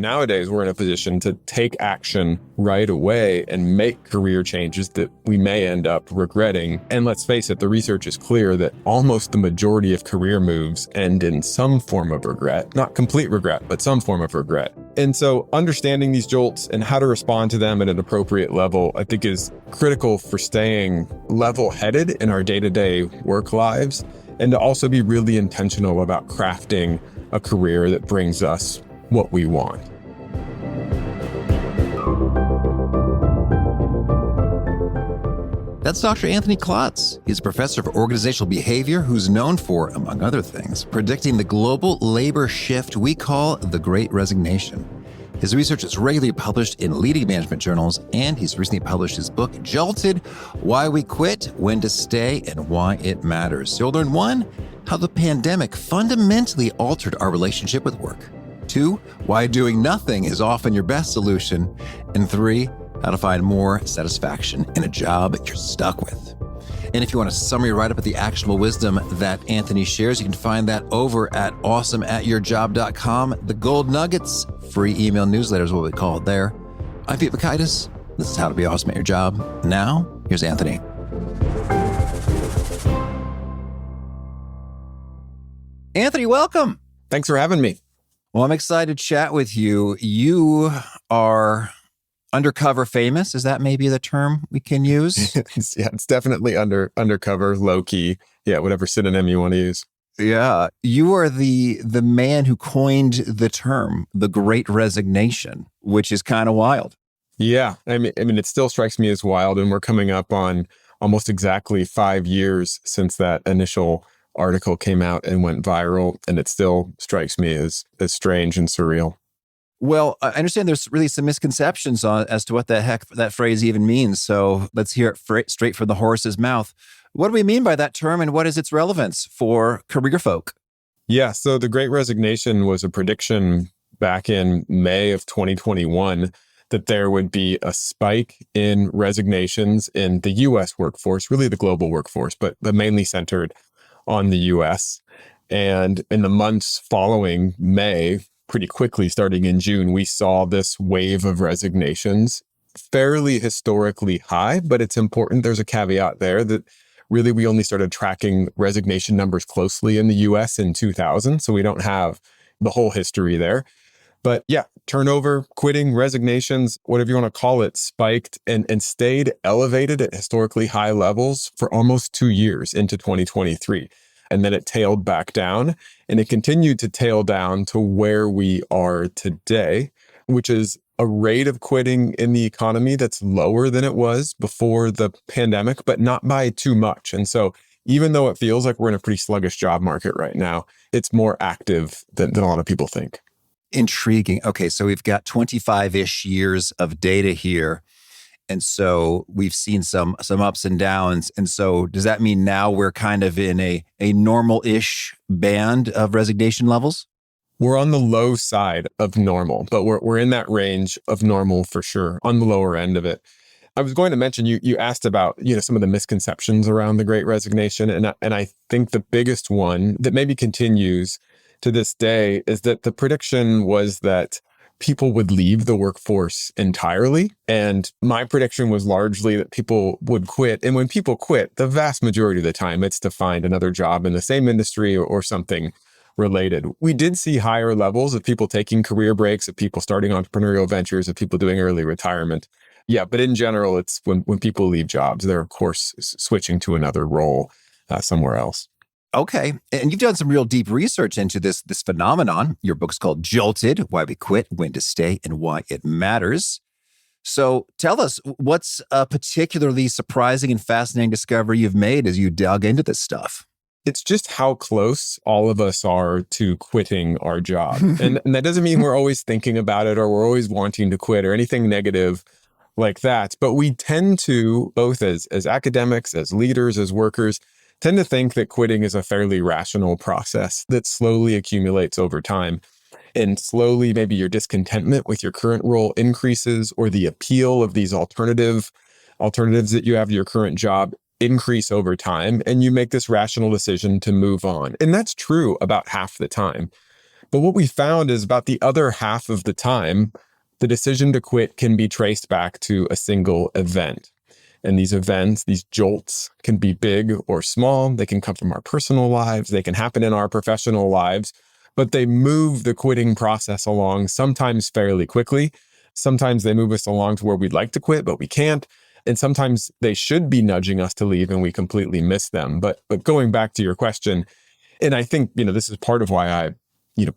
nowadays we're in a position to take action right away and make career changes that we may end up regretting. And let's face it, the research is clear that almost the majority of career moves end in some form of regret, not complete regret, but some form of regret. And so understanding these jolts and how to respond to them at an appropriate level, I think is critical for staying level-headed in our day-to-day work lives, and to also be really intentional about crafting a career that brings us what we want. That's Dr. Anthony Klotz. He's a professor of organizational behavior who's known for, among other things, predicting the global labor shift we call the Great Resignation. His research is regularly published in leading management journals, and he's recently published his book, Jolted: Why We Quit, When to Stay, and Why It Matters. You'll learn 1, how the pandemic fundamentally altered our relationship with work. 2, why doing nothing is often your best solution. And 3, how to find more satisfaction in a job you're stuck with. And if you want a summary write-up of the actionable wisdom that Anthony shares, you can find that over at awesomeatyourjob.com. The Gold Nuggets, free email newsletter is what we call it there. I'm Pete Bakaitis. This is How to Be Awesome at Your Job. Now, here's Anthony. Anthony, welcome. Thanks for having me. Well, I'm excited to chat with you. You are undercover famous. Is that maybe the term we can use? Yeah, it's definitely undercover, low key. Yeah, whatever synonym you want to use. Yeah, you are the man who coined the term, the Great Resignation, which is kind of wild. Yeah, I mean, it still strikes me as wild, and we're coming up on almost exactly 5 years since that initial article came out and went viral, and it still strikes me as strange and surreal. Well, I understand there's really some misconceptions as to what the heck that phrase even means. So let's hear it straight from the horse's mouth. What do we mean by that term, and what is its relevance for career folk? Yeah, so the Great Resignation was a prediction back in May of 2021 that there would be a spike in resignations in the U.S. workforce, really the global workforce, but mainly centered on the U.S. And in the months following May, pretty quickly, starting in June, we saw this wave of resignations, fairly historically high, but it's important. There's a caveat there that really we only started tracking resignation numbers closely in the US in 2000, so we don't have the whole history there. But yeah, turnover, quitting, resignations, whatever you want to call it, spiked and stayed elevated at historically high levels for almost 2 years into 2023. And then it tailed back down, and it continued to tail down to where we are today, which is a rate of quitting in the economy that's lower than it was before the pandemic, but not by too much. And so even though it feels like we're in a pretty sluggish job market right now, it's more active than a lot of people think. Intriguing. Okay, so we've got 25-ish years of data here. And so we've seen some ups and downs. And so does that mean now we're kind of in a normal-ish band of resignation levels? We're on the low side of normal, but we're in that range of normal for sure, on the lower end of it. I was going to mention, you asked about, some of the misconceptions around the Great Resignation. And I think the biggest one that maybe continues to this day is that the prediction was that people would leave the workforce entirely. And my prediction was largely that people would quit. And when people quit, the vast majority of the time, it's to find another job in the same industry or something related. We did see higher levels of people taking career breaks, of people starting entrepreneurial ventures, of people doing early retirement. Yeah, but in general, it's when people leave jobs, they're of course switching to another role somewhere else. Okay. And you've done some real deep research into this phenomenon. Your book's called Jolted: Why We Quit, When to Stay, and Why It Matters. So tell us, what's a particularly surprising and fascinating discovery you've made as you dug into this stuff? It's just how close all of us are to quitting our job. And that doesn't mean we're always thinking about it or we're always wanting to quit or anything negative like that. But we tend to, both as academics, as leaders, as workers, tend to think that quitting is a fairly rational process that slowly accumulates over time. And slowly, maybe your discontentment with your current role increases, or the appeal of these alternatives that you have to your current job increase over time. And you make this rational decision to move on. And that's true about half the time. But what we found is about the other half of the time, the decision to quit can be traced back to a single event. And these events, these jolts, can be big or small. They can come from our personal lives. They can happen in our professional lives, but they move the quitting process along sometimes fairly quickly. Sometimes they move us along to where we'd like to quit, but we can't. And sometimes they should be nudging us to leave and we completely miss them. But going back to your question, and I think, this is part of why I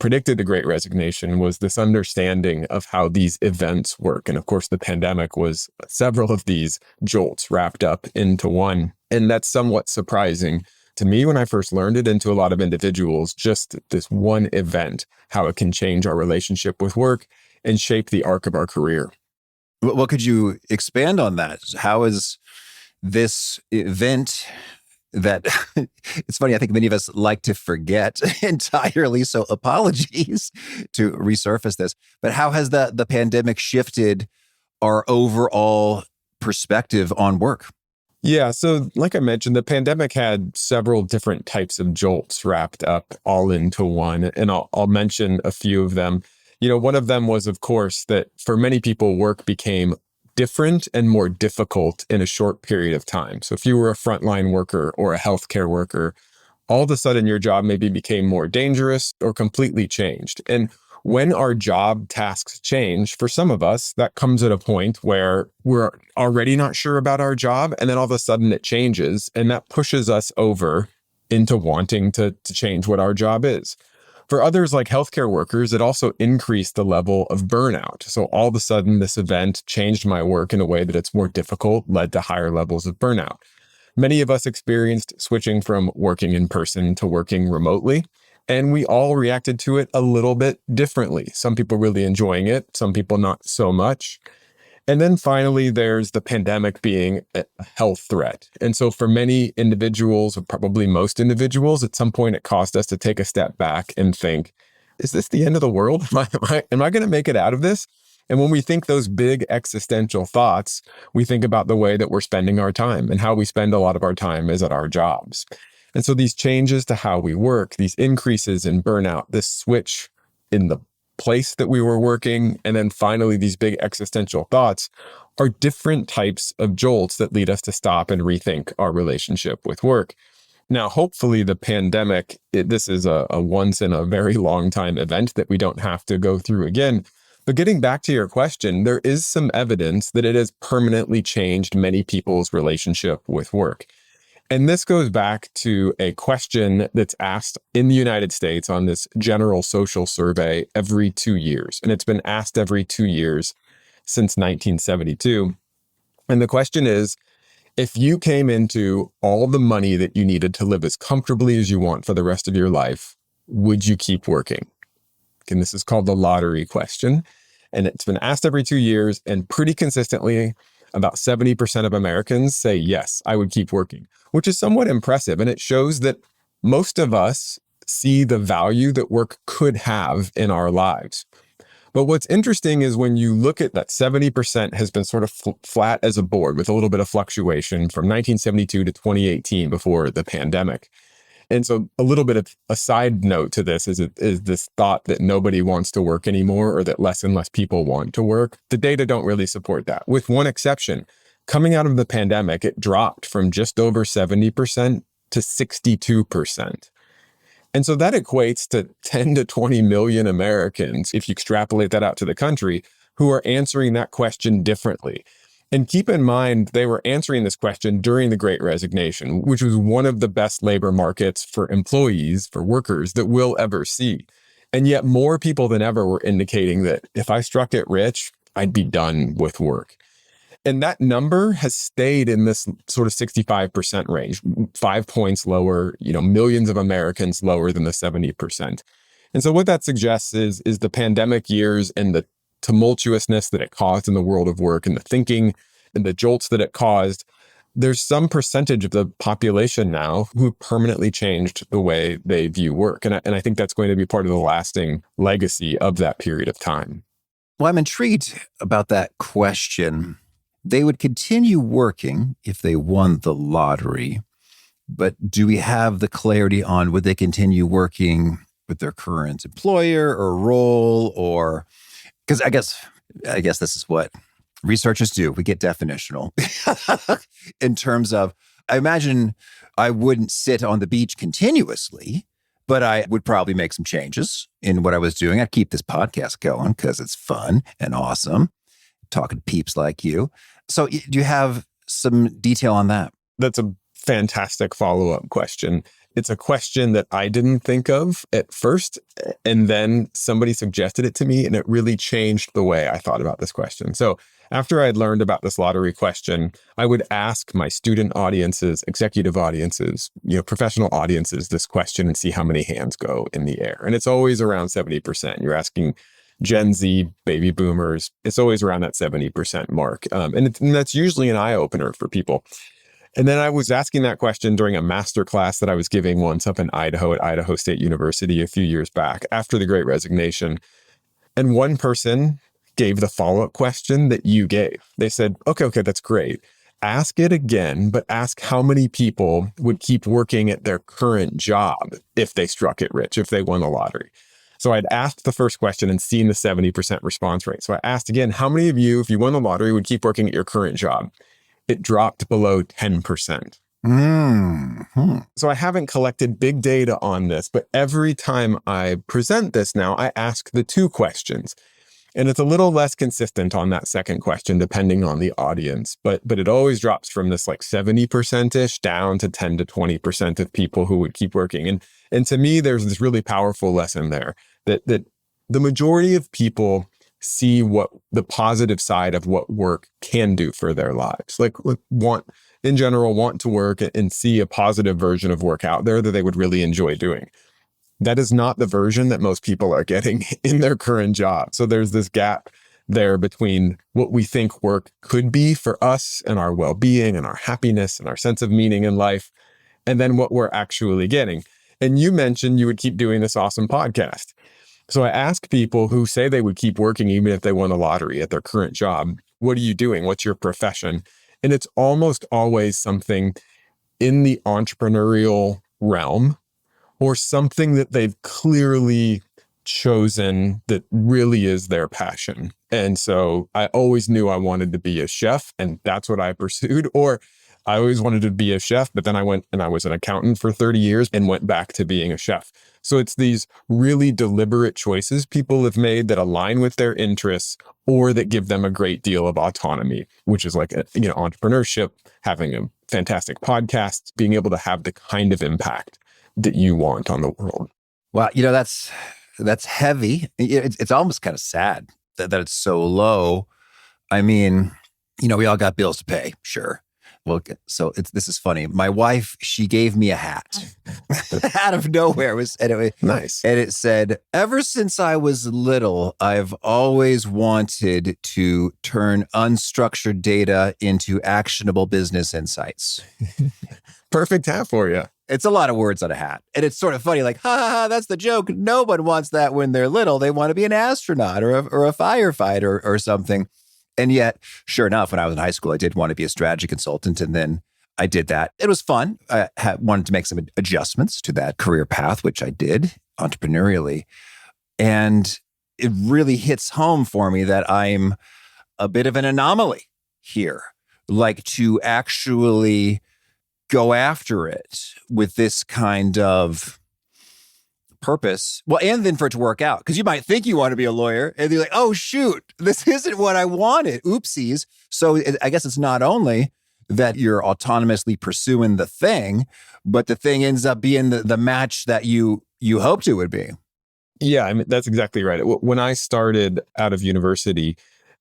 predicted the Great Resignation, was this understanding of how these events work. And of course, the pandemic was several of these jolts wrapped up into one. And that's somewhat surprising to me when I first learned it, and to a lot of individuals, just this one event, how it can change our relationship with work and shape the arc of our career. What could you expand on that? How is this event that it's funny, I think many of us like to forget entirely, so apologies to resurface this, but how has the pandemic shifted our overall perspective on work? Yeah, so like I mentioned, the pandemic had several different types of jolts wrapped up all into one, and I'll mention a few of them. One of them was, of course, that for many people, work became different and more difficult in a short period of time. So if you were a frontline worker or a healthcare worker, all of a sudden your job maybe became more dangerous or completely changed. And when our job tasks change, for some of us, that comes at a point where we're already not sure about our job, and then all of a sudden it changes, and that pushes us over into wanting to change what our job is. For others, like healthcare workers, it also increased the level of burnout. So all of a sudden, this event changed my work in a way that it's more difficult, led to higher levels of burnout. Many of us experienced switching from working in person to working remotely, and we all reacted to it a little bit differently. Some people really enjoying it, some people not so much. And then finally, there's the pandemic being a health threat. And so for many individuals, or probably most individuals, at some point it caused us to take a step back and think, is this the end of the world? Am I going to make it out of this? And when we think those big existential thoughts, we think about the way that we're spending our time, and how we spend a lot of our time is at our jobs. And so these changes to how we work, these increases in burnout, this switch in the place that we were working, and then finally these big existential thoughts are different types of jolts that lead us to stop and rethink our relationship with work. Now, hopefully the pandemic, this is a once in a very long time event that we don't have to go through again. But getting back to your question, there is some evidence that it has permanently changed many people's relationship with work. And this goes back to a question that's asked in the United States on this general social survey every 2 years. And it's been asked every 2 years since 1972. And the question is, if you came into all the money that you needed to live as comfortably as you want for the rest of your life, would you keep working? And this is called the lottery question. And it's been asked every 2 years, and pretty consistently, about 70% of Americans say, yes, I would keep working, which is somewhat impressive. And it shows that most of us see the value that work could have in our lives. But what's interesting is when you look at that 70% has been sort of flat as a board with a little bit of fluctuation from 1972 to 2018 before the pandemic. And so a little bit of a side note to this is this thought that nobody wants to work anymore, or that less and less people want to work. The data don't really support that, with one exception. Coming out of the pandemic, it dropped from just over 70% to 62%. And so that equates to 10 to 20 million Americans, if you extrapolate that out to the country, who are answering that question differently. And keep in mind, they were answering this question during the Great Resignation, which was one of the best labor markets for employees, for workers, that we'll ever see. And yet more people than ever were indicating that if I struck it rich, I'd be done with work. And that number has stayed in this sort of 65% range, 5 points lower, millions of Americans lower than the 70%. And so what that suggests is the pandemic years and the tumultuousness that it caused in the world of work, and the thinking and the jolts that it caused, there's some percentage of the population now who permanently changed the way they view work. And I think that's going to be part of the lasting legacy of that period of time. Well, I'm intrigued about that question. They would continue working if they won the lottery, but do we have the clarity on would they continue working with their current employer or role, or because I guess this is what researchers do. We get definitional in terms of, I imagine I wouldn't sit on the beach continuously, but I would probably make some changes in what I was doing. I'd keep this podcast going because it's fun and awesome talking to peeps like you. So do you have some detail on that? That's a fantastic follow-up question. It's a question that I didn't think of at first, and then somebody suggested it to me, and it really changed the way I thought about this question. So after I had learned about this lottery question, I would ask my student audiences, executive audiences, professional audiences this question and see how many hands go in the air. And it's always around 70%. You're asking Gen Z, baby boomers. It's always around that 70% mark. And that's usually an eye-opener for people. And then I was asking that question during a master class that I was giving once up in Idaho at Idaho State University a few years back after the Great Resignation. And one person gave the follow-up question that you gave. They said, okay, that's great. Ask it again, but ask how many people would keep working at their current job if they struck it rich, if they won the lottery. So I'd asked the first question and seen the 70% response rate. So I asked again, how many of you, if you won the lottery, would keep working at your current job? It dropped below 10%. Mm-hmm. So I haven't collected big data on this, but every time I present this now, I ask the two questions. And it's a little less consistent on that second question, depending on the audience. But it always drops from this like 70%-ish down to 10 to 20% of people who would keep working. And to me, there's this really powerful lesson there that the majority of people see what the positive side of what work can do for their lives. Like want to work and see a positive version of work out there that they would really enjoy doing. That is not the version that most people are getting in their current job. So there's this gap there between what we think work could be for us and our well-being and our happiness and our sense of meaning in life, and then what we're actually getting. And you mentioned you would keep doing this awesome podcast. So I ask people who say they would keep working even if they won the lottery at their current job, what are you doing? What's your profession? And it's almost always something in the entrepreneurial realm or something that they've clearly chosen that really is their passion. And so I always knew I wanted to be a chef, and that's what I pursued. Or I always wanted to be a chef, but then I went and I was an accountant for 30 years and went back to being a chef. So it's these really deliberate choices people have made that align with their interests or that give them a great deal of autonomy, which is like, entrepreneurship, having a fantastic podcast, being able to have the kind of impact that you want on the world. Well, that's heavy. It's almost kind of sad that it's so low. I mean, we all got bills to pay, sure. Well, so this is funny. My wife, she gave me a hat out of nowhere. Nice. And it said, ever since I was little, I've always wanted to turn unstructured data into actionable business insights. Perfect hat for you. It's a lot of words on a hat. And it's sort of funny, like, ha, that's the joke. No one wants that when they're little. They want to be an astronaut or a firefighter or something. And yet, sure enough, when I was in high school, I did want to be a strategy consultant. And then I did that. It was fun. I wanted to make some adjustments to that career path, which I did entrepreneurially. And it really hits home for me that I'm a bit of an anomaly here, like to actually go after it with this kind of purpose. Well, and then for it to work out, because you might think you want to be a lawyer and you're like, oh, shoot, this isn't what I wanted. Oopsies. So I guess it's not only that you're autonomously pursuing the thing, but the thing ends up being the match that you hoped it would be. Yeah, I mean, that's exactly right. When I started out of university,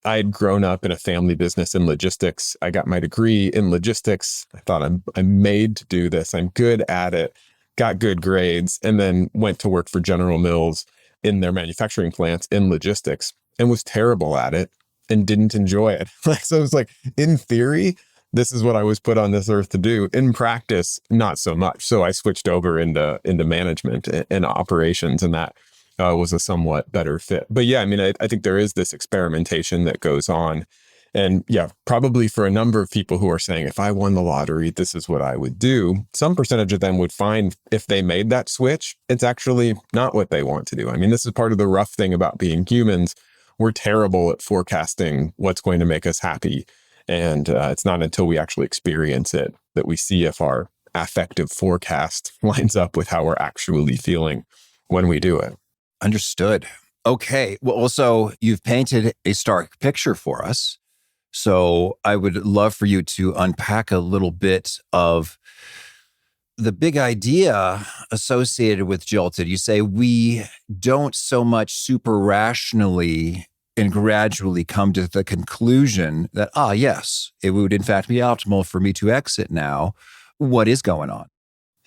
I had grown up in a family business in logistics. I got my degree in logistics. I thought I'm made to do this. I'm good at it. Got good grades, and then went to work for General Mills in their manufacturing plants in logistics and was terrible at it and didn't enjoy it. So it was like, in theory, this is what I was put on this earth to do. In practice, not so much. So I switched over into management and operations, and that was a somewhat better fit. But yeah, I mean, I think there is this experimentation that goes on. And yeah, probably for a number of people who are saying, if I won the lottery, this is what I would do. Some percentage of them would find if they made that switch, it's actually not what they want to do. I mean, this is part of the rough thing about being humans. We're terrible at forecasting what's going to make us happy. And it's not until we actually experience it that we see if our affective forecast lines up with how we're actually feeling when we do it. Understood. Okay. Well, also, you've painted a stark picture for us. So I would love for you to unpack a little bit of the big idea associated with Jolted. You say we don't so much super rationally and gradually come to the conclusion that, yes, it would in fact be optimal for me to exit now. What is going on?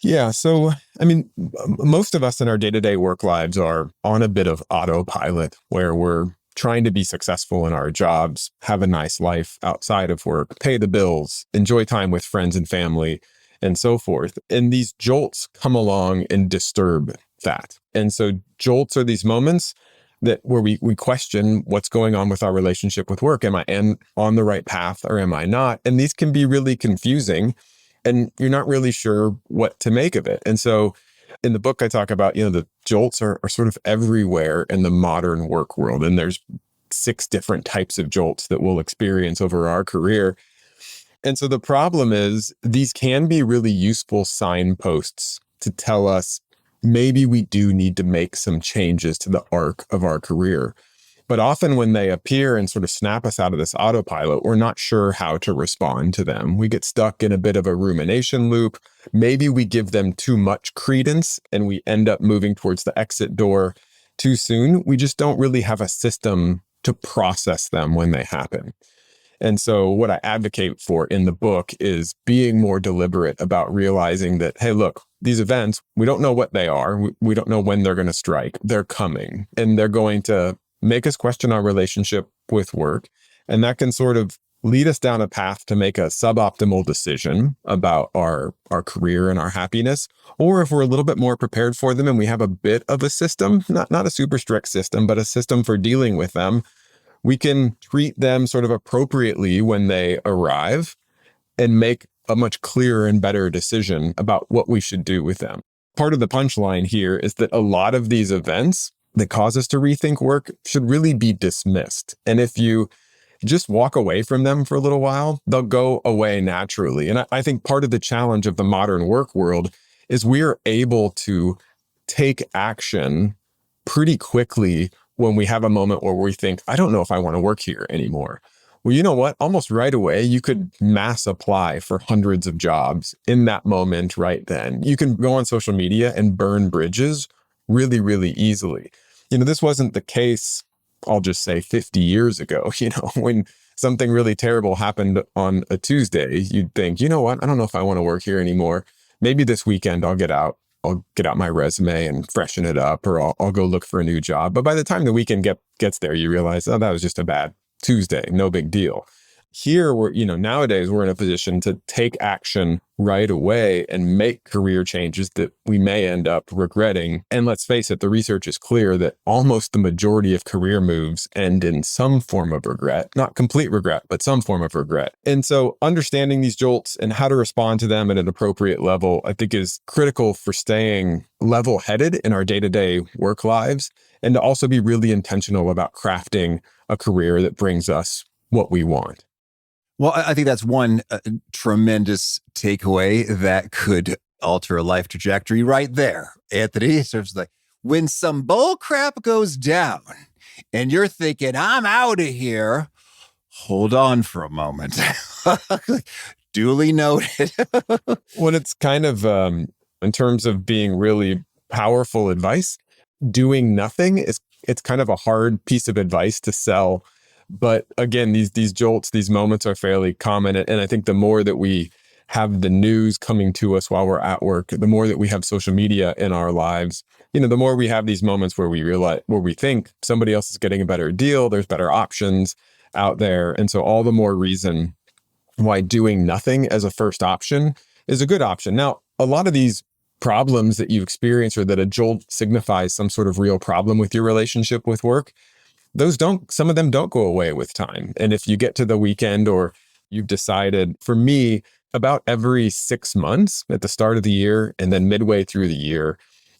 Yeah. So, I mean, most of us in our day-to-day work lives are on a bit of autopilot where we're trying to be successful in our jobs, have a nice life outside of work, pay the bills, enjoy time with friends and family, and so forth. And these jolts come along and disturb that. And so jolts are these moments that where we question what's going on with our relationship with work. Am I on the right path or am I not? And these can be really confusing and you're not really sure what to make of it. And so in the book, I talk about, the jolts are sort of everywhere in the modern work world. And there's 6 different types of jolts that we'll experience over our career. And so the problem is these can be really useful signposts to tell us maybe we do need to make some changes to the arc of our career. But often when they appear and sort of snap us out of this autopilot, we're not sure how to respond to them. We get stuck in a bit of a rumination loop. Maybe we give them too much credence and we end up moving towards the exit door too soon. We just don't really have a system to process them when they happen. And so what I advocate for in the book is being more deliberate about realizing that, hey, look, these events, we don't know what they are. We don't know when they're going to strike. They're coming and they're going to make us question our relationship with work. And that can sort of lead us down a path to make a suboptimal decision about our career and our happiness. Or if we're a little bit more prepared for them and we have a bit of a system, not a super strict system, but a system for dealing with them, we can treat them sort of appropriately when they arrive and make a much clearer and better decision about what we should do with them. Part of the punchline here is that a lot of these events that cause us to rethink work should really be dismissed. And if you just walk away from them for a little while, they'll go away naturally. And I think part of the challenge of the modern work world is we're able to take action pretty quickly when we have a moment where we think, I don't know if I want to work here anymore. Well, you know what? Almost right away, you could mass apply for hundreds of jobs in that moment right then. You can go on social media and burn bridges really, really easily. This wasn't the case, I'll just say 50 years ago, when something really terrible happened on a Tuesday, you'd think, you know what? I don't know if I want to work here anymore. Maybe this weekend I'll get out my resume and freshen it up, or I'll go look for a new job. But by the time the weekend gets there, you realize, oh, that was just a bad Tuesday, no big deal. Here, nowadays we're in a position to take action right away and make career changes that we may end up regretting. And let's face it, the research is clear that almost the majority of career moves end in some form of regret, not complete regret, but some form of regret. And so understanding these jolts and how to respond to them at an appropriate level, I think is critical for staying level-headed in our day-to-day work lives, and to also be really intentional about crafting a career that brings us what we want. Well, I think that's one tremendous takeaway that could alter a life trajectory right there. Anthony, so it's like when some bull crap goes down and you're thinking, I'm out of here, hold on for a moment. Duly noted. Well, it's kind of, in terms of being really powerful advice, doing nothing it's kind of a hard piece of advice to sell. But again, these jolts, these moments are fairly common. And I think the more that we have the news coming to us while we're at work, the more that we have social media in our lives, the more we have these moments where we think somebody else is getting a better deal, there's better options out there. And so all the more reason why doing nothing as a first option is a good option. Now, a lot of these problems that you experience or that a jolt signifies some sort of real problem with your relationship with work, some of them don't go away with time. And if you get to the weekend or you've decided, for me, about every 6 months at the start of the year and then midway through the year,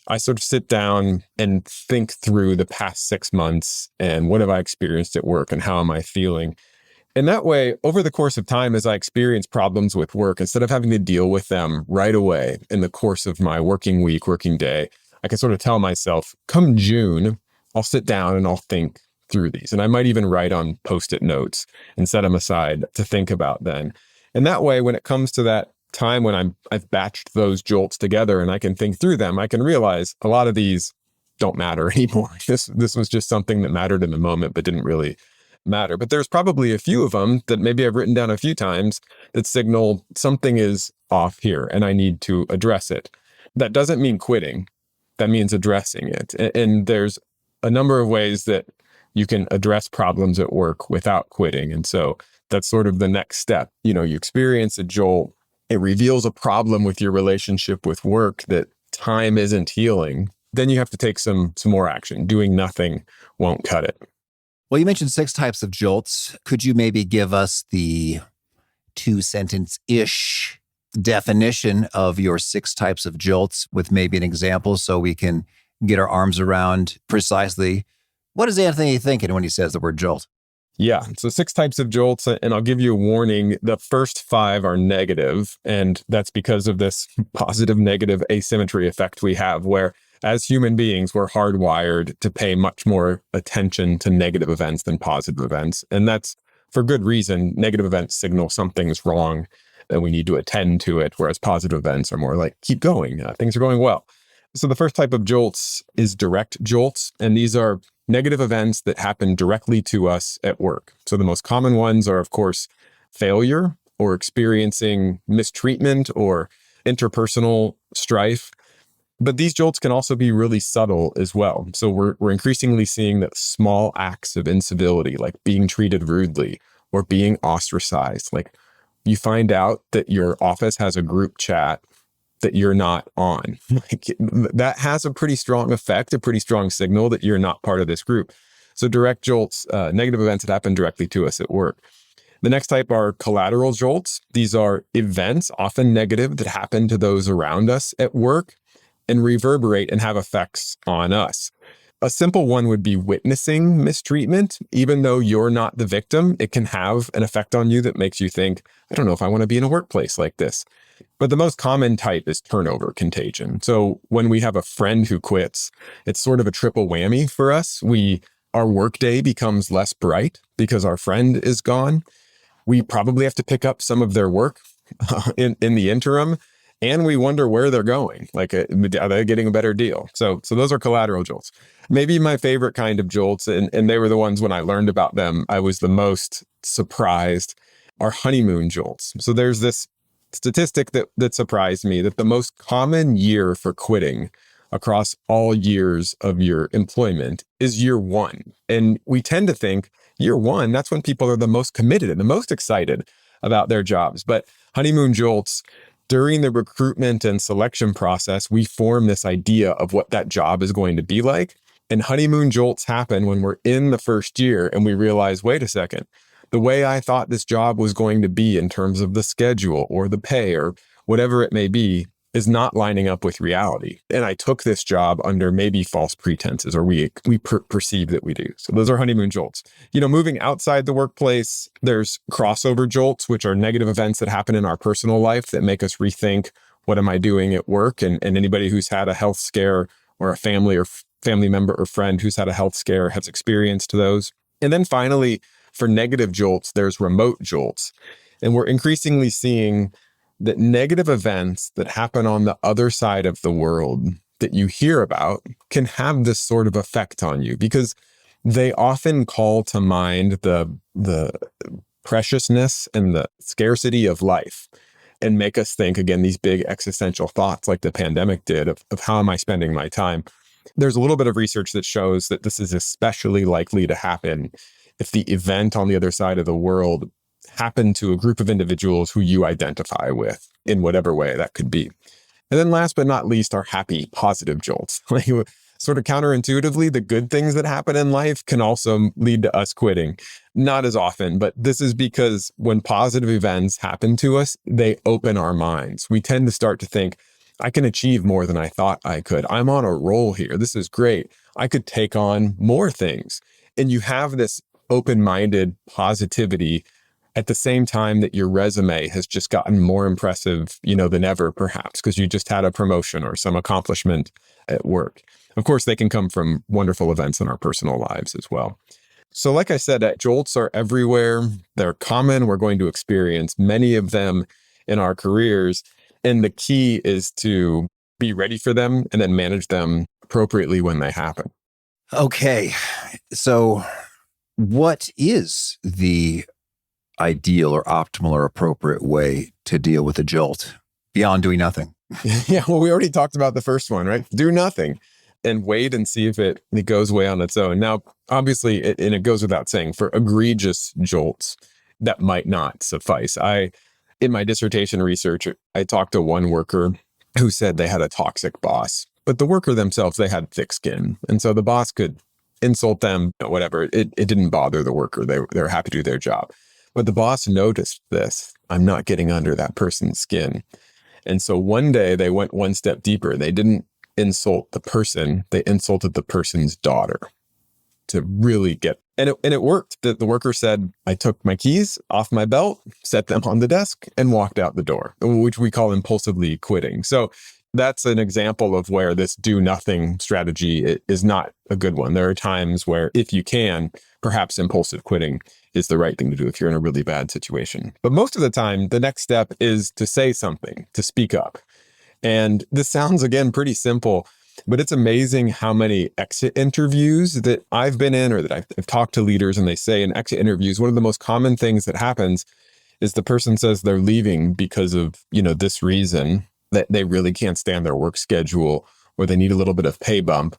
I sort of sit down and think through the past 6 months and what have I experienced at work and how am I feeling. And that way, over the course of time, as I experience problems with work, instead of having to deal with them right away in the course of my working week, working day, I can sort of tell myself, come June, I'll sit down and I'll think through these. And I might even write on Post-it notes and set them aside to think about then. And that way, when it comes to that time when I've batched those jolts together and I can think through them, I can realize a lot of these don't matter anymore. This was just something that mattered in the moment, but didn't really matter. But there's probably a few of them that maybe I've written down a few times that signal something is off here and I need to address it. That doesn't mean quitting. That means addressing it. And there's a number of ways that you can address problems at work without quitting. And so that's sort of the next step. You experience a jolt. It reveals a problem with your relationship with work that time isn't healing. Then you have to take some more action. Doing nothing won't cut it. Well, you mentioned 6 types of jolts. Could you maybe give us the 2-sentence-ish definition of your 6 types of jolts with maybe an example so we can get our arms around precisely what is Anthony thinking when he says the word jolt? Yeah. So 6 types of jolts, and I'll give you a warning. The first 5 are negative, and that's because of this positive negative asymmetry effect we have where as human beings, we're hardwired to pay much more attention to negative events than positive events. And that's for good reason. Negative events signal something's wrong and we need to attend to it, whereas positive events are more like, keep going, things are going well. So the first type of jolts is direct jolts, and these are negative events that happen directly to us at work. So the most common ones are, of course, failure or experiencing mistreatment or interpersonal strife. But these jolts can also be really subtle as well. So we're increasingly seeing that small acts of incivility, like being treated rudely or being ostracized, like you find out that your office has a group chat that you're not on. Like, that has a pretty strong effect, a pretty strong signal that you're not part of this group. So direct jolts, negative events that happen directly to us at work. The next type are collateral jolts. These are events, often negative, that happen to those around us at work and reverberate and have effects on us. A simple one would be witnessing mistreatment. Even though you're not the victim, it can have an effect on you that makes you think, I don't know if I want to be in a workplace like this. But the most common type is turnover contagion. So when we have a friend who quits, it's sort of a triple whammy for us. Our workday becomes less bright because our friend is gone. We probably have to pick up some of their work in the interim. And we wonder where they're going. Like, are they getting a better deal? So those are collateral jolts. Maybe my favorite kind of jolts, and they were the ones when I learned about them, I was the most surprised, are honeymoon jolts. So there's this statistic that surprised me that the most common year for quitting across all years of your employment is year 1. And we tend to think year 1, that's when people are the most committed and the most excited about their jobs. But honeymoon jolts, during the recruitment and selection process, we form this idea of what that job is going to be like. And honeymoon jolts happen when we're in the first year and we realize, wait a second, the way I thought this job was going to be in terms of the schedule or the pay or whatever it may be is not lining up with reality. And I took this job under maybe false pretenses, or we perceive that we do. So those are honeymoon jolts. Moving outside the workplace, there's crossover jolts, which are negative events that happen in our personal life that make us rethink, what am I doing at work? And anybody who's had a health scare or a family member or friend who's had a health scare has experienced those. And then finally, for negative jolts, there's remote jolts. And we're increasingly seeing that negative events that happen on the other side of the world that you hear about can have this sort of effect on you because they often call to mind the preciousness and the scarcity of life and make us think, again, these big existential thoughts like the pandemic did of how am I spending my time? There's a little bit of research that shows that this is especially likely to happen if the event on the other side of the world happened to a group of individuals who you identify with in whatever way that could be. And then last but not least are happy, positive jolts. sort of counterintuitively, the good things that happen in life can also lead to us quitting. Not as often, but this is because when positive events happen to us, they open our minds. We tend to start to think, I can achieve more than I thought I could. I'm on a roll here. This is great. I could take on more things. And you have this open-minded positivity at the same time that your resume has just gotten more impressive, than ever, perhaps, because you just had a promotion or some accomplishment at work. Of course, they can come from wonderful events in our personal lives as well. So like I said, jolts are everywhere. They're common. We're going to experience many of them in our careers. And the key is to be ready for them and then manage them appropriately when they happen. Okay. So what is the ideal or optimal or appropriate way to deal with a jolt beyond doing nothing? Yeah, well, we already talked about the first one, right? Do nothing and wait and see if it goes away on its own. Now, obviously, it goes without saying, for egregious jolts, that might not suffice. In my dissertation research, I talked to one worker who said they had a toxic boss, but the worker themselves, they had thick skin. And so the boss could insult them, whatever. It didn't bother the worker. They were happy to do their job. But the boss noticed this. I'm not getting under that person's skin. And so one day they went one step deeper. They didn't insult the person. They insulted the person's daughter to really get, and it worked. The worker said, I took my keys off my belt, set them on the desk, and walked out the door, which we call impulsively quitting. So that's an example of where this do nothing strategy is not a good one. There are times where, if you can, perhaps impulsive quitting is the right thing to do if you're in a really bad situation. But most of the time, the next step is to say something, to speak up. And this sounds, again, pretty simple, but it's amazing how many exit interviews that I've been in or that I've talked to leaders, and they say in exit interviews, one of the most common things that happens is the person says they're leaving because of, this reason, that they really can't stand their work schedule or they need a little bit of pay bump.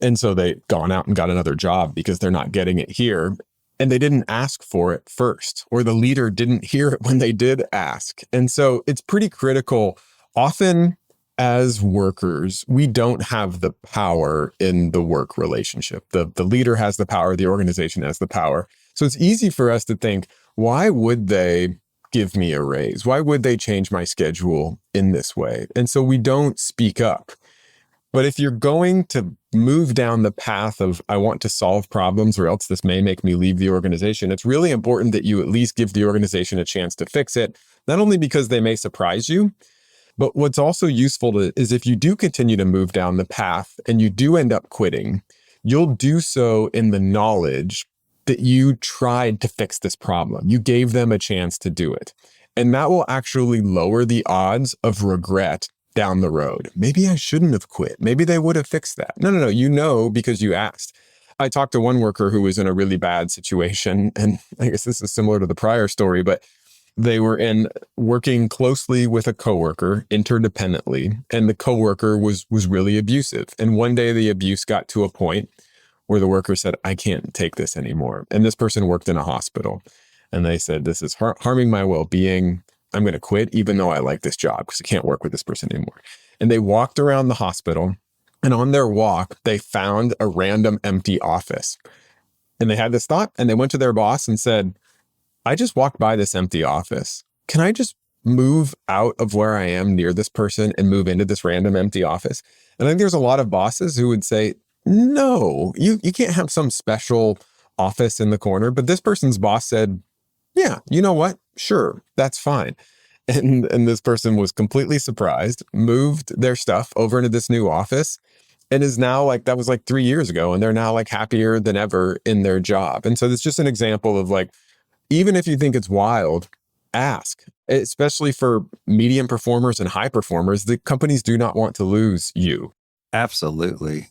And so they've gone out and got another job because they're not getting it here. And they didn't ask for it first, or the leader didn't hear it when they did ask. And so it's pretty critical. Often as workers, we don't have the power in the work relationship. The leader has the power, the organization has the power. So it's easy for us to think, why would they give me a raise? Why would they change my schedule in this way? And so we don't speak up. But if you're going to move down the path of, I want to solve problems or else this may make me leave the organization, it's really important that you at least give the organization a chance to fix it, not only because they may surprise you, but what's also useful is if you do continue to move down the path and you do end up quitting, you'll do so in the knowledge that you tried to fix this problem. You gave them a chance to do it. And that will actually lower the odds of regret down the road. Maybe I shouldn't have quit. Maybe they would have fixed that. No, because you asked. I talked to one worker who was in a really bad situation, and I guess this is similar to the prior story, but they were working closely with a coworker interdependently, and the coworker was really abusive. And one day the abuse got to a point where the worker said, I can't take this anymore. And this person worked in a hospital, and they said, this is harming my well-being. I'm going to quit, even though I like this job, because I can't work with this person anymore. And they walked around the hospital, and on their walk, they found a random empty office. And they had this thought, and they went to their boss and said, I just walked by this empty office. Can I just move out of where I am near this person and move into this random empty office? And I think there's a lot of bosses who would say, no, you can't have some special office in the corner. But this person's boss said, yeah, you know what? Sure, that's fine. And this person was completely surprised, moved their stuff over into this new office, and is now that was 3 years ago. And they're now happier than ever in their job. And so it's just an example of even if you think it's wild, ask, especially for medium performers and high performers. The companies do not want to lose you. Absolutely.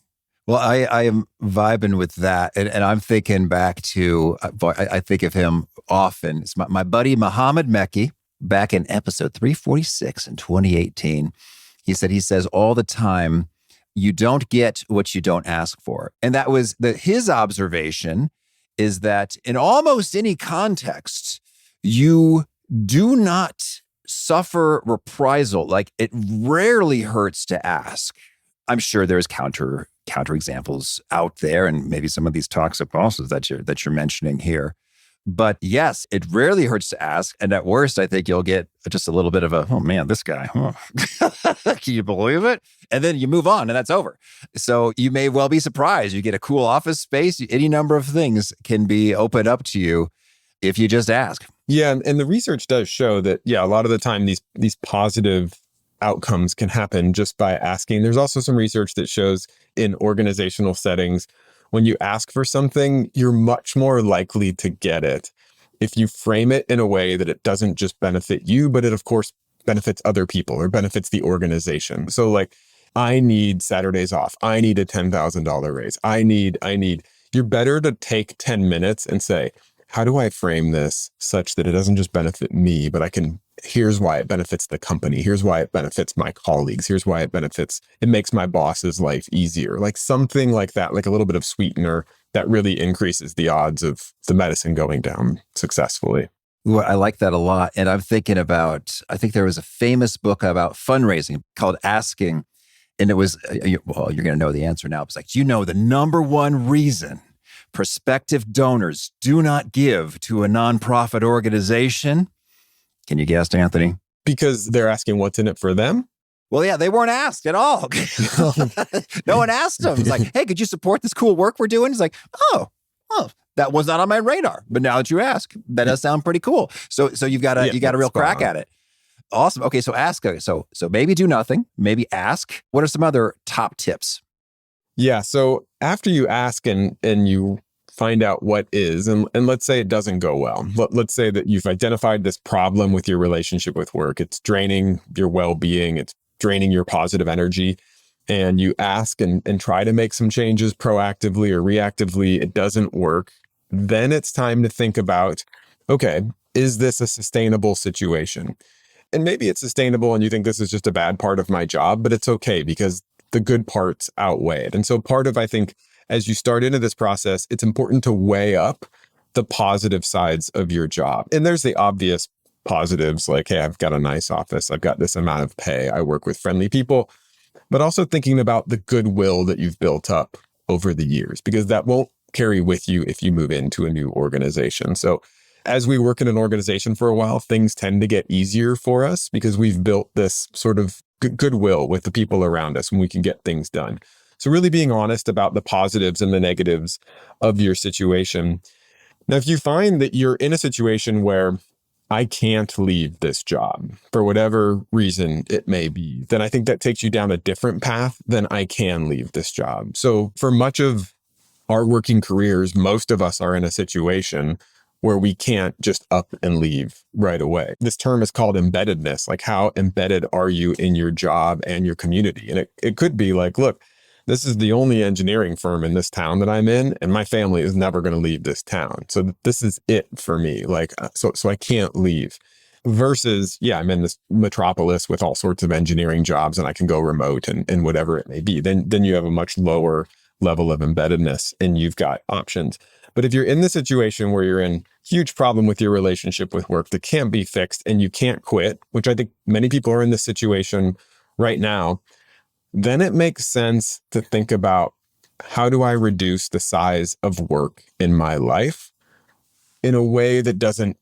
Well, I am vibing with that. And I'm thinking back to, I think of him often. It's my buddy, Mohammed Mekki, back in episode 346 in 2018. He says all the time, you don't get what you don't ask for. And that was his observation is that in almost any context, you do not suffer reprisal. It rarely hurts to ask. I'm sure there's counter counterexamples out there, and maybe some of these toxic bosses that you're mentioning here. But yes, it rarely hurts to ask. And at worst, I think you'll get just a little bit of a, oh man, this guy, can you believe it? And then you move on and that's over. So you may well be surprised. You get a cool office space. Any number of things can be opened up to you if you just ask. Yeah. And the research does show that, yeah, a lot of the time these positive outcomes can happen just by asking. There's also some research that shows in organizational settings, when you ask for something, you're much more likely to get it if you frame it in a way that it doesn't just benefit you, but it, of course, benefits other people or benefits the organization. So like, I need Saturdays off. I need a $10,000 raise. I need, you're better to take 10 minutes and say, how do I frame this such that it doesn't just benefit me, but here's why it benefits the company. Here's why it benefits my colleagues. Here's why it makes my boss's life easier. Like something like that, like a little bit of sweetener that really increases the odds of the medicine going down successfully. Well, I like that a lot. And I'm thinking I think there was a famous book about fundraising called Asking. And it was, well, you're going to know the answer now. It's like, do you know the number one reason prospective donors do not give to a nonprofit organization? Can you guess, Anthony? Because they're asking what's in it for them? Well, yeah, they weren't asked at all. No one asked them. It's like, hey, could you support this cool work we're doing? It's like, oh, that was not on my radar. But now that you ask, that does sound pretty cool. So you got a real crack at it. Awesome. Okay, so ask. So maybe do nothing. Maybe ask. What are some other top tips? Yeah. So after you ask and you find out what is, and let's say it doesn't go well. Let's say that you've identified this problem with your relationship with work. It's draining your well-being. It's draining your positive energy. And you ask and try to make some changes proactively or reactively. It doesn't work. Then it's time to think about, okay, is this a sustainable situation? And maybe it's sustainable and you think this is just a bad part of my job, but it's okay because the good parts outweigh it. And so part of, I think, as you start into this process, it's important to weigh up the positive sides of your job. And there's the obvious positives like, hey, I've got a nice office. I've got this amount of pay. I work with friendly people, but also thinking about the goodwill that you've built up over the years, because that won't carry with you if you move into a new organization. So as we work in an organization for a while, things tend to get easier for us because we've built this sort of goodwill with the people around us when we can get things done. So really being honest about the positives and the negatives of your situation. Now, if you find that you're in a situation where I can't leave this job for whatever reason it may be, then I think that takes you down a different path than I can leave this job. So for much of our working careers, most of us are in a situation where we can't just up and leave right away. This term is called embeddedness. Like, how embedded are you in your job and your community? And it could be like, look, this is the only engineering firm in this town that I'm in, and my family is never going to leave this town. So this is it for me. Like, so I can't leave. Versus, yeah, I'm in this metropolis with all sorts of engineering jobs and I can go remote and whatever it may be. Then you have a much lower level of embeddedness and you've got options. But if you're in the situation where you're in huge problem with your relationship with work that can't be fixed and you can't quit, which I think many people are in this situation right now, then it makes sense to think about, how do I reduce the size of work in my life in a way that doesn't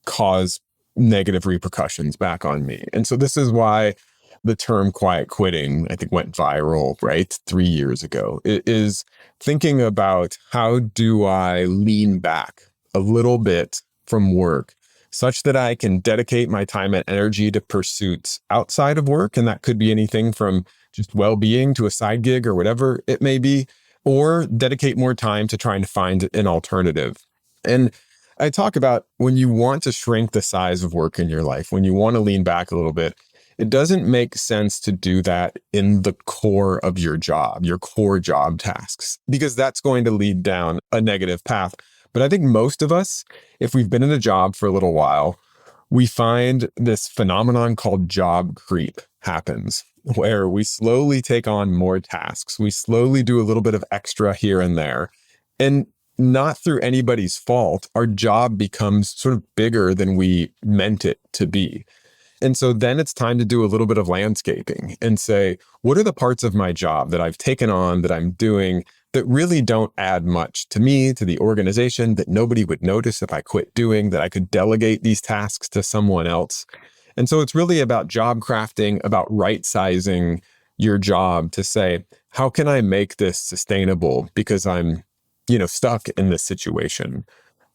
cause negative repercussions back on me? And so this is why the term quiet quitting, I think, went viral, right? 3 years ago. It is thinking about, how do I lean back a little bit from work such that I can dedicate my time and energy to pursuits outside of work. And that could be anything from just well-being to a side gig or whatever it may be, or dedicate more time to trying to find an alternative. And I talk about, when you want to shrink the size of work in your life, when you want to lean back a little bit, it doesn't make sense to do that in the core of your job, your core job tasks, because that's going to lead down a negative path. But I think most of us, if we've been in a job for a little while, we find this phenomenon called job creep happens, where we slowly take on more tasks. We slowly do a little bit of extra here and there. And not through anybody's fault, our job becomes sort of bigger than we meant it to be. And so then it's time to do a little bit of landscaping and say, what are the parts of my job that I've taken on, that I'm doing, that really don't add much to me, to the organization, that nobody would notice if I quit doing, that I could delegate these tasks to someone else. And so it's really about job crafting, about right sizing your job to say, how can I make this sustainable? Because I'm, stuck in this situation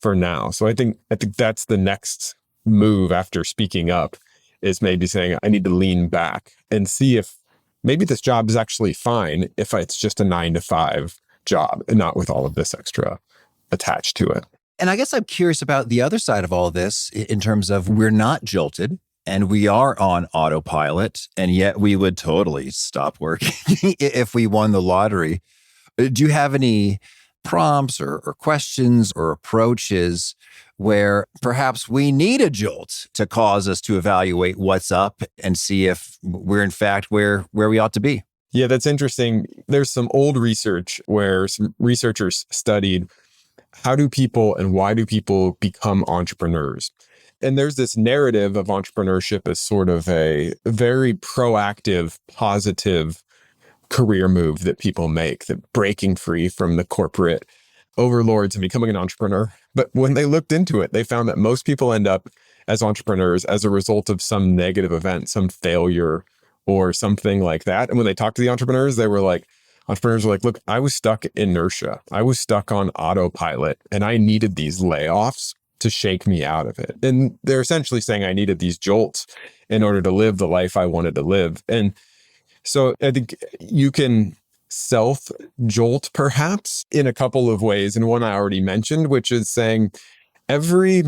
for now. So I think that's the next move after speaking up, is maybe saying, I need to lean back and see if maybe this job is actually fine if it's just a 9 to 5 job and not with all of this extra attached to it. And I guess I'm curious about the other side of all this in terms of, we're not jolted and we are on autopilot, and yet we would totally stop working if we won the lottery. Do you have any prompts or questions or approaches where perhaps we need a jolt to cause us to evaluate what's up and see if we're in fact where we ought to be? Yeah, that's interesting. There's some old research where some researchers studied how do people and why do people become entrepreneurs? And there's this narrative of entrepreneurship as sort of a very proactive, positive career move that people make, that breaking free from the corporate overlords and becoming an entrepreneur. But when they looked into it, they found that most people end up as entrepreneurs as a result of some negative event, some failure or something like that. And when they talked to the entrepreneurs, entrepreneurs were like, look, I was stuck in inertia. I was stuck on autopilot, and I needed these layoffs to shake me out of it. And they're essentially saying I needed these jolts in order to live the life I wanted to live. And so I think you can self-jolt perhaps in a couple of ways. And one I already mentioned, which is saying every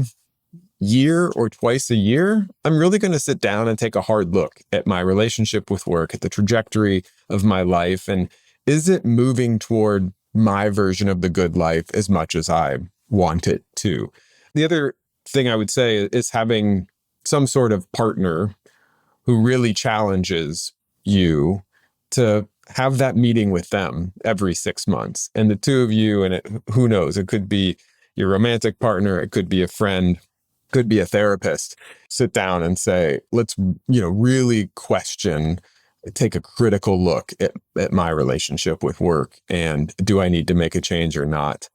year or twice a year, I'm really going to sit down and take a hard look at my relationship with work, at the trajectory of my life. And is it moving toward my version of the good life as much as I want it to? The other thing I would say is having some sort of partner who really challenges you to have that meeting with them every 6 months. And the two of you, and who knows, it could be your romantic partner, it could be a friend, could be a therapist, sit down and say, let's, really question, take a critical look at my relationship with work, and do I need to make a change or not?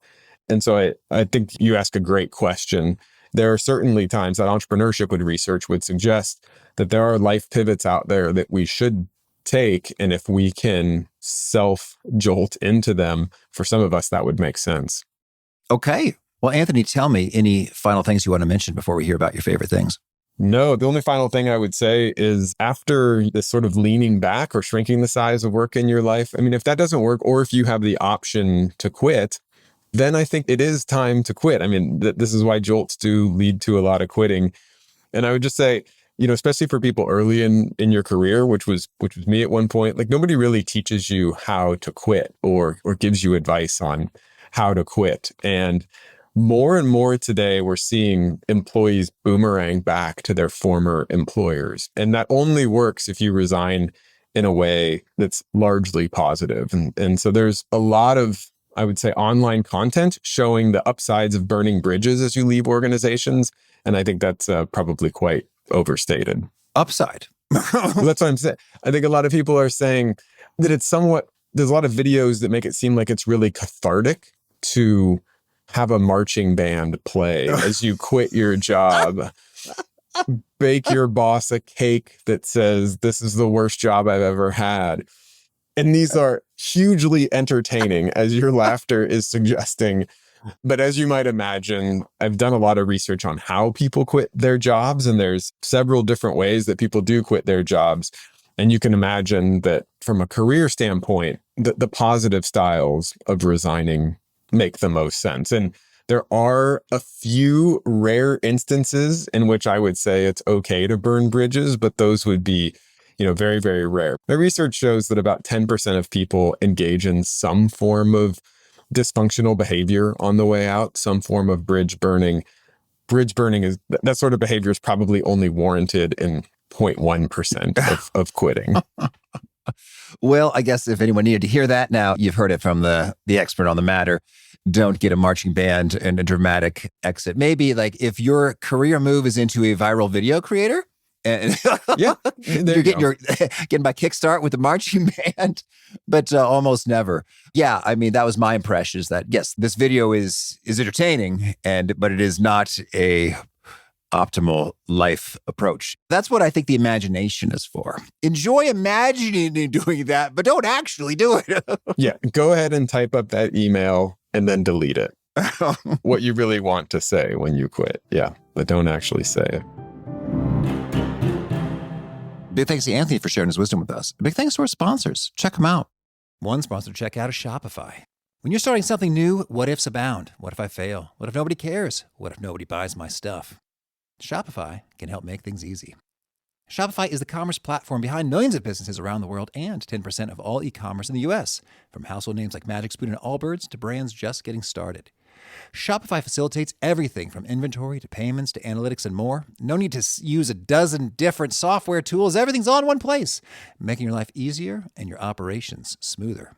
And so I think you ask a great question. There are certainly times that entrepreneurship research would suggest that there are life pivots out there that we should take. And if we can self-jolt into them, for some of us, that would make sense. Okay. Well, Anthony, tell me any final things you want to mention before we hear about your favorite things. No, the only final thing I would say is, after this sort of leaning back or shrinking the size of work in your life, if that doesn't work, or if you have the option to quit, then I think it is time to quit. This is why jolts do lead to a lot of quitting. And I would just say, especially for people early in your career, which was me at one point, like, nobody really teaches you how to quit or gives you advice on how to quit. And more today, we're seeing employees boomerang back to their former employers. And that only works if you resign in a way that's largely positive. And so there's a lot of, I would say, online content showing the upsides of burning bridges as you leave organizations. And I think that's probably quite overstated. Upside. Well, that's what I'm saying. I think a lot of people are saying that there's a lot of videos that make it seem like it's really cathartic to have a marching band play as you quit your job, bake your boss a cake that says, this is the worst job I've ever had. And these are hugely entertaining, as your laughter is suggesting. But as you might imagine, I've done a lot of research on how people quit their jobs, and there's several different ways that people do quit their jobs. And you can imagine that from a career standpoint, the positive styles of resigning make the most sense. And there are a few rare instances in which I would say it's okay to burn bridges, but those would be, very, very rare. My research shows that about 10% of people engage in some form of dysfunctional behavior on the way out, some form of bridge burning. Bridge burning is, that sort of behavior is probably only warranted in 0.1% of quitting. Well, I guess if anyone needed to hear that, now you've heard it from the expert on the matter. Don't get a marching band and a dramatic exit. Maybe like if your career move is into a viral video creator, And Yeah, there you're you go. getting my kickstart with the marching band, but almost never. Yeah, I mean, that was my impression is that, yes, this video is entertaining, but it is not a optimal life approach. That's what I think the imagination is for. Enjoy imagining and doing that, but don't actually do it. Yeah, go ahead and type up that email and then delete it. What you really want to say when you quit. Yeah, but don't actually say it. Big thanks to Anthony for sharing his wisdom with us. Big thanks to our sponsors. Check them out. One sponsor to check out is Shopify. When you're starting something new, what ifs abound. What if I fail? What if nobody cares? What if nobody buys my stuff? Shopify can help make things easy. Shopify is the commerce platform behind millions of businesses around the world and 10% of all e-commerce in the U.S., from household names like Magic Spoon and Allbirds to brands just getting started. Shopify facilitates everything from inventory to payments to analytics and more. No need to use a dozen different software tools. Everything's all in one place, making your life easier and your operations smoother.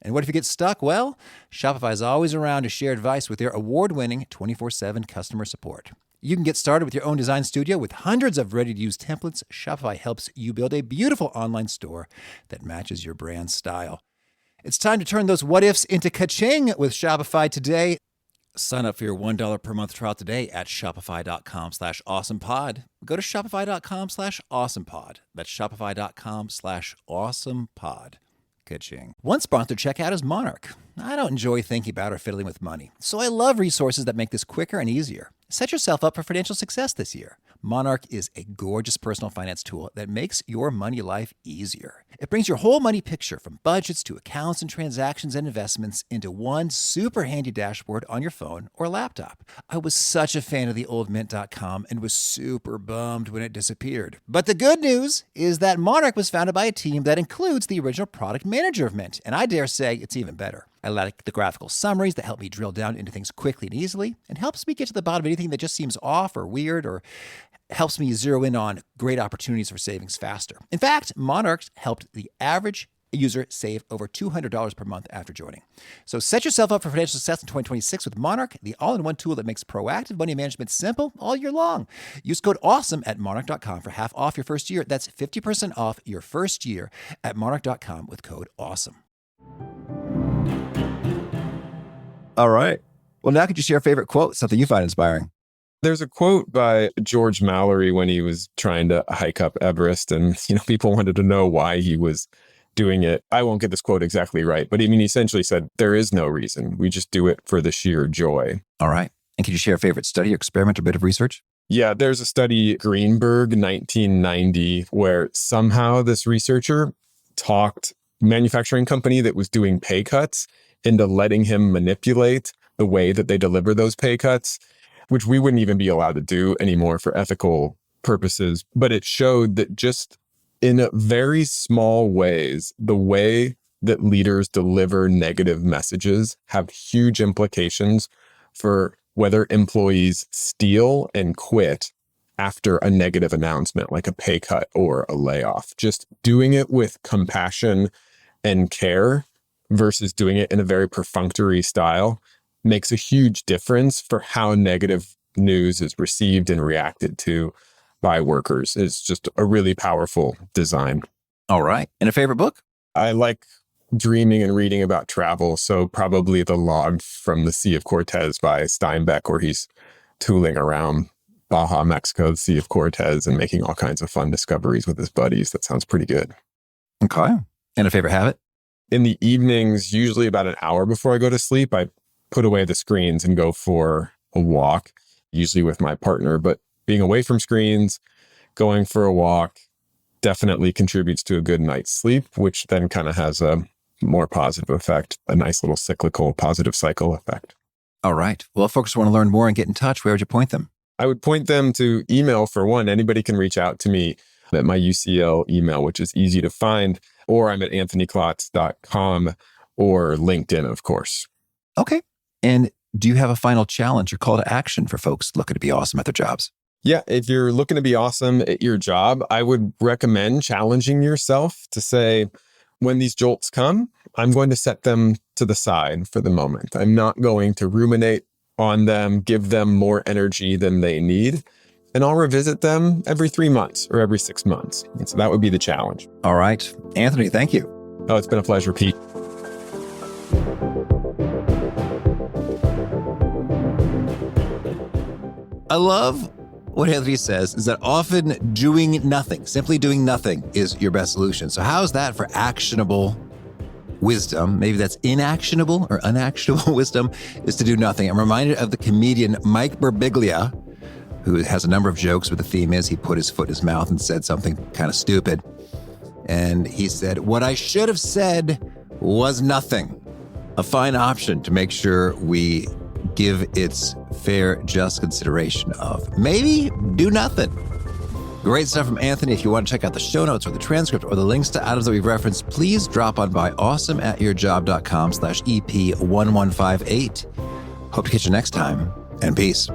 And what if you get stuck? Well, Shopify is always around to share advice with their award-winning 24/7 customer support. You can get started with your own design studio with hundreds of ready-to-use templates. Shopify helps you build a beautiful online store that matches your brand style. It's time to turn those what-ifs into ka-ching with Shopify today. Sign up for your $1 per month trial today at shopify.com/awesomepod. Go to shopify.com/awesomepod. That's shopify.com/awesomepod. Ka-ching. One sponsored checkout is Monarch. I don't enjoy thinking about or fiddling with money, so I love resources that make this quicker and easier. Set yourself up for financial success this year. Monarch is a gorgeous personal finance tool that makes your money life easier. It brings your whole money picture from budgets to accounts and transactions and investments into one super handy dashboard on your phone or laptop. I was such a fan of the old Mint.com and was super bummed when it disappeared. But the good news is that Monarch was founded by a team that includes the original product manager of Mint, and I dare say it's even better. I like the graphical summaries that help me drill down into things quickly and easily, and helps me get to the bottom of anything that just seems off or weird, or helps me zero in on great opportunities for savings faster. In fact, Monarch helped the average user save over $200 per month after joining. So set yourself up for financial success in 2026 with Monarch, the all-in-one tool that makes proactive money management simple all year long. Use code AWESOME at monarch.com for half off your first year. That's 50% off your first year at monarch.com with code AWESOME. All right. Well, now could you share a favorite quote, something you find inspiring? There's a quote by George Mallory when he was trying to hike up Everest, and people wanted to know why he was doing it. I won't get this quote exactly right, but he essentially said, there is no reason. We just do it for the sheer joy. All right. And could you share a favorite study or experiment or bit of research? Yeah, there's a study, Greenberg, 1990, where somehow this researcher talked manufacturing company that was doing pay cuts into letting him manipulate the way that they deliver those pay cuts, which we wouldn't even be allowed to do anymore for ethical purposes. But it showed that just in very small ways, the way that leaders deliver negative messages have huge implications for whether employees steal and quit after a negative announcement, like a pay cut or a layoff. Just doing it with compassion and care versus doing it in a very perfunctory style makes a huge difference for how negative news is received and reacted to by workers. It's just a really powerful design. All right. And a favorite book? I like dreaming and reading about travel. So probably The Log from the Sea of Cortez by Steinbeck, where he's tooling around Baja, Mexico, the Sea of Cortez, and making all kinds of fun discoveries with his buddies. That sounds pretty good. Okay. And a favorite habit? In the evenings, usually about an hour before I go to sleep, I put away the screens and go for a walk, usually with my partner. But being away from screens, going for a walk definitely contributes to a good night's sleep, which then kind of has a more positive effect, a nice little cyclical positive cycle effect. All right. Well, if folks want to learn more and get in touch, where would you point them? I would point them to email for one. Anybody can reach out to me at my UCL email, which is easy to find, or I'm at anthonyklotz.com or LinkedIn, of course. Okay. And do you have a final challenge or call to action for folks looking to be awesome at their jobs? Yeah, if you're looking to be awesome at your job, I would recommend challenging yourself to say, when these jolts come, I'm going to set them to the side for the moment. I'm not going to ruminate on them, give them more energy than they need. and I'll revisit them every 3 months or every 6 months. And so that would be the challenge. All right. Anthony, thank you. Oh, it's been a pleasure, Pete. I love what Anthony says is that often doing nothing, simply doing nothing is your best solution. So how is that for actionable wisdom? Maybe that's inactionable or unactionable wisdom is to do nothing. I'm reminded of the comedian Mike Birbiglia, who has a number of jokes, but the theme is he put his foot in his mouth and said something kind of stupid. And he said, "What I should have said was nothing." A fine option to make sure we give its fair, just consideration of maybe do nothing. Great stuff from Anthony. If you want to check out the show notes or the transcript or the links to items that we've referenced, please drop on by awesomeatyourjob.com/EP1158. Hope to catch you next time, and peace.